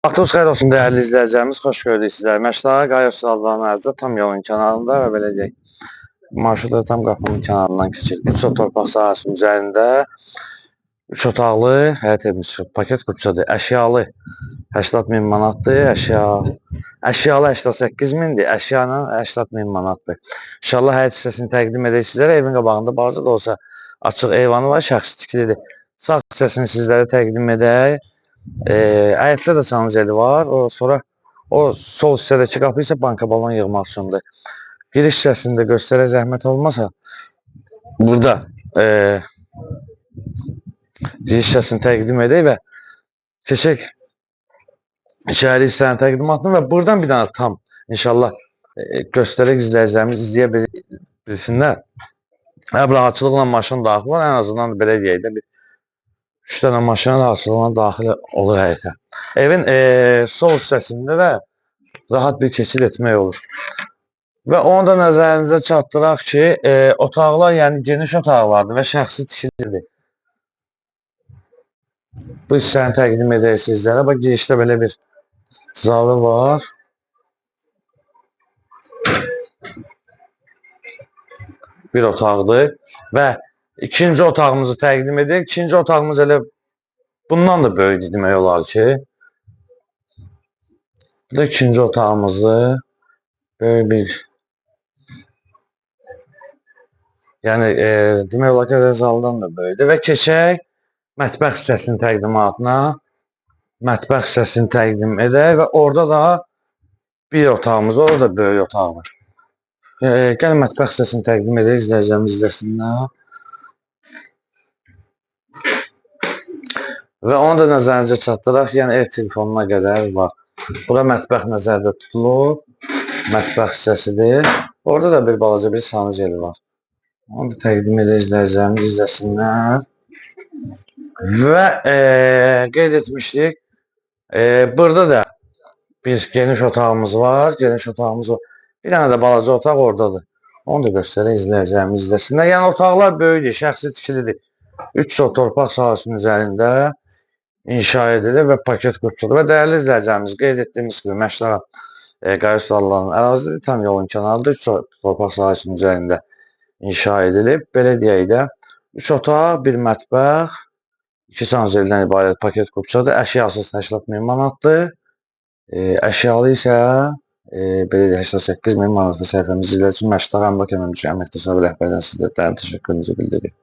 Vaxtınız xeyir olsun değerli izleyicilerimiz, xoş gördük sizləri. Məşdağa Qayos Allah'ın ərzdə tam yolun kənarında və belə deyək, marşrutda tam qapının kənarından keçir. 3 torpaq sahəsinin üzərində 3 otaqlı həyət evimiz paket qurçadır. Əşyalı 80.000 manatdır, əşyalı 88.000'dir, əşyanın 80.000 manatdır. İnşallah həyət hissəsini təqdim edək sizlərə. Evin qabağında balaca da olsa açıq eyvanı var, şəxsi tikilidir. Sağ hissəsini sizlərə təqdim edək. Həyətdə də sanceli var. Sonra o sol hissədəki qapı isə banka balon yığmaq üçündür. Giriş hissəsində göstərə zəhmət olmasa burada giriş hissəsini təqdim edək və keçək içəri hissənin təqdimatını və buradan bir dənə tam inşallah göstərək izləyicilərimiz izləyə bilsinlər. Rahatçılıqla maşın daxil var. Ən azından belə deyək də 3 dənə maşına rahatçılıqla daxil olur həyətə. Evin sol hissəsində də rahat bir keçid etmək olur. Və onu da nəzərinizə çatdıraq ki, otaqlar, yəni geniş otaqlardır və şəxsi tikilidir. Bu hissəni təqdim edək sizlərə. Bax, girişdə belə bir zalı var. Bir otaqdır və ikinci otağımızı təqdim edək. İkinci otağımız elə bundan da böyükdür demək olar ki. Bu da ikinci otağımızı böyük bir, yəni demək olar ki, zaldan da böyükdür. Və keçək mətbəx hissəsinin təqdimatına. Mətbəx hissəsini təqdim edək və orada da bir otağımız, orada da böyük otaq var. Gəlin mətbəx hissəsini təqdim edək, izləyəcəyimiz izləsinlər. Və onu da nəzərinizə çatdıraq, yəni ev telefonuna qədər var. Bura mətbəx nəzərdə tutulur, mətbəx hissəsidir. Orada da bir balaca bir sanuceli var. Onu da təqdim edək, izləyəcəyimiz izləsinlər. Və qeyd etmişdik, burada da bir geniş otağımız var, Bir dənə də balaca otaq oradadır. Onu da göstərək, izləyəcəyimiz izləsinlər. Yəni otaqlar böyükdür, şəxsi tikilidir. 3 torpaq sahəsinin üzərində inşa edilir və paket qurtulur. Və dəyərli izləyəcəyimiz, qeyd etdiyimiz kimi Məşdağa Qayos Allah'ın ərazidir, tam yolun kənarında 3 torpaq sahəsinin üzərində inşa edilib. Belə deyək də 3 otaq, 1 mətbəx, 2 sanzeldən ibarət paket qurtulur. Əşyasız 80.000 manatdır. Əşyalı isə belə deyək 88.000 manatlı səhifəmiz izləyir üçün Məşdağa Əmlak Əməkdaşları rəhbərliyindən sizlərə təşəkkürümüzü bildiririk.